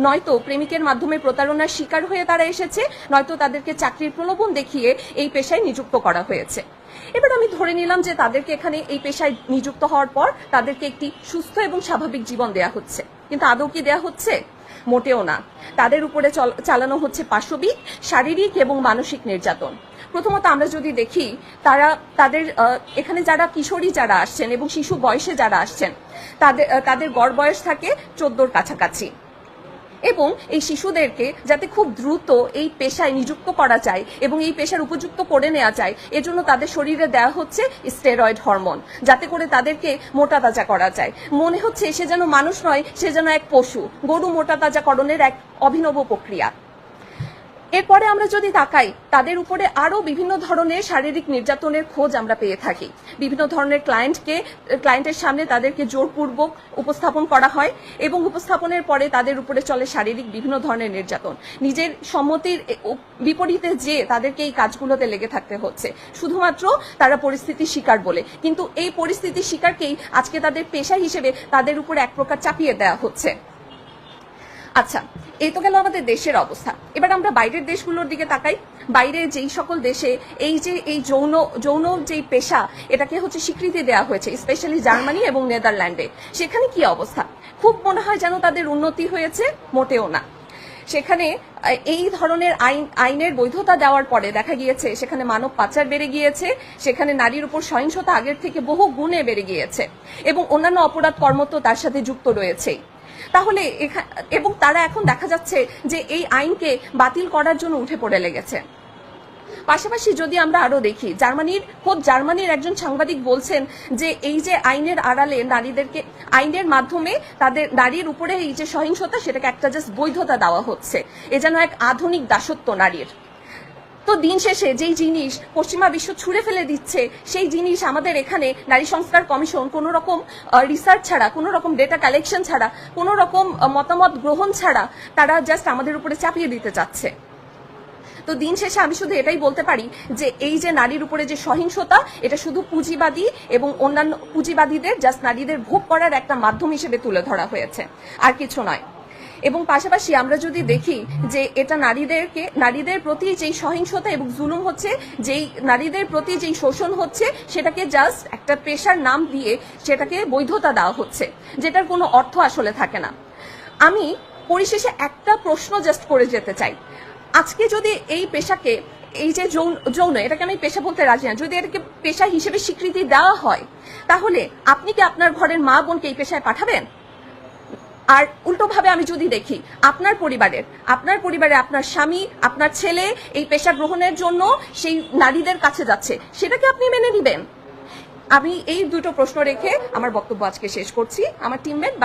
নয়তো প্রেমিকের মাধ্যমে প্রতারণার শিকার হয়ে তারা এসেছে, নয়তো তাদেরকে চাকরির প্রলোভন দেখিয়ে এই পেশায় নিযুক্ত করা হয়েছে। এবার আমি ধরে নিলাম যে তাদেরকে এখানে এই পেশায় নিযুক্ত হওয়ার পর তাদেরকে একটি সুস্থ এবং স্বাভাবিক জীবন দেয়া হচ্ছে, কিন্তু আদৌ কি দেয়া হচ্ছে? মোটেও না। তাদের উপরে চালানো হচ্ছে পাশবিক, শারীরিক এবং মানসিক নির্যাতন। প্রথমত আমরা যদি দেখি, তাদের এখানে যারা কিশোরী যারা আসছেন এবং শিশু বয়সে যারা আসছেন, তাদের গড় বয়স থাকে 14-র কাছাকাছি, এবং এই শিশুদেরকে যাতে খুব দ্রুত এই পেশায় নিযুক্ত করা যায় এবং এই পেশার উপযুক্ত করে নেওয়া যায়, এজন্য তাদের শরীরে দেওয়া হচ্ছে স্টেরয়েড হরমোন, যাতে করে তাদেরকে মোটা তাজা করা যায়। মনে হচ্ছে সে যেন মানুষ নয়, সে যেন এক পশু। গরু মোটা তাজাকরণের এক অভিনব প্রক্রিয়া। এরপরে আমরা যদি তাকাই, তাদের উপরে আরো বিভিন্ন ধরনের শারীরিক নির্যাতনের খোঁজ আমরা পেয়ে থাকি। বিভিন্ন ধরনের ক্লায়েন্টের সামনে তাদেরকে জোরপূর্বক উপস্থাপন করা হয় এবং উপস্থাপনের পরে তাদের উপরে চলে শারীরিক বিভিন্ন ধরনের নির্যাতন। নিজের সম্মতির বিপরীতে যে তাদেরকে এই কাজগুলোতে লেগে থাকতে হচ্ছে, শুধুমাত্র তারা পরিস্থিতির শিকার বলে। কিন্তু এই পরিস্থিতির শিকারকেই আজকে তাদের পেশা হিসেবে তাদের উপরে এক প্রকার চাপিয়ে দেওয়া হচ্ছে। আচ্ছা, এই তো গেল আমাদের দেশের অবস্থা। এবার আমরা বাইরের দেশগুলোর দিকে তাকাই। বাইরে যেই সকল দেশে এই যৌন যেই পেশা, এটাকে হচ্ছে স্বীকৃতি দেওয়া হয়েছে, স্পেশালি জার্মানি এবং নেদারল্যান্ডে, সেখানে কি অবস্থা? খুব মনে হয় যেন তাদের উন্নতি হয়েছে, মোটেও না। সেখানে এই ধরনের আইনের বৈধতা দেওয়ার পরে দেখা গিয়েছে সেখানে মানব পাচার বেড়ে গিয়েছে, সেখানে নারীর উপর সহিংসতা আগের থেকে বহু গুণে বেড়ে গিয়েছে এবং অন্যান্য অপরাধ কর্ম তো তার সাথে যুক্ত রয়েছে। তাহলে এবং তারা এখন দেখা যাচ্ছে যে এই আইনকে বাতিল করার জন্য উঠে পড়ে লেগেছে। পাশাপাশি যদি আমরা আরো দেখি, জার্মানির একজন সাংবাদিক বলছেন যে এই যে আইনের আড়ালে আইনের মাধ্যমে তাদের নারীর উপরে এই যে সহিংসতা, সেটাকে একটা জাস্ট বৈধতা দেওয়া হচ্ছে, এ যেন এক আধুনিক দাসত্ব নারীর। তো দিন শেষে যেই জিনিস পশ্চিমা বিশ্ব ছুঁড়ে ফেলে দিচ্ছে, সেই জিনিস আমাদের এখানে নারী সংস্কার কমিশন কোনো রকম রিসার্চ ছাড়া, কোনো রকম ডেটা কালেকশন ছাড়া, কোনো রকম মতামত গ্রহণ ছাড়া তারা জাস্ট আমাদের উপরে চাপিয়ে দিতে চাচ্ছে। তো দিন শেষে আমি শুধু এটাই বলতে পারি যে এই যে নারীর উপরে যে সহিংসতা, এটা শুধু পুঁজিবাদী এবং অন্যান্য পুঁজিবাদীদের জাস্ট নারীদের ভোগ করার একটা মাধ্যম হিসেবে তুলে ধরা হয়েছে, আর কিছু নয়। এবং পাশাপাশি আমরা যদি দেখি যে এটা নারীদের প্রতি যেই সহিংসতা এবং জুলুম হচ্ছে, যেই নারীদের প্রতি যেই শোষণ হচ্ছে, সেটাকে জাস্ট একটা পেশার নাম দিয়ে সেটাকে বৈধতা দেওয়া হচ্ছে, যেটার কোনো অর্থ আসলে থাকে না। আমি পরিশেষে একটা প্রশ্ন জাস্ট করে যেতে চাই, আজকে যদি এই পেশাকে, এই যে যৌন, এটাকে আমি পেশা বলতে রাজি না, যদি এটাকে পেশা হিসেবে স্বীকৃতি দেওয়া হয়, তাহলে আপনি কি আপনার ঘরের মা বোনকে এই পেশায় পাঠাবেন? আর উল্টোভাবে আমি যদি দেখি, আপনার পরিবারে আপনার স্বামী, আপনার ছেলে এই পেশা গ্রহণের জন্য সেই নারীদের কাছে যাচ্ছে, সেটাকে আপনি মেনে নেবেন? আমি এই দুটো প্রশ্ন রেখে আমার বক্তব্য আজকে শেষ করছি। আমার টিমমেট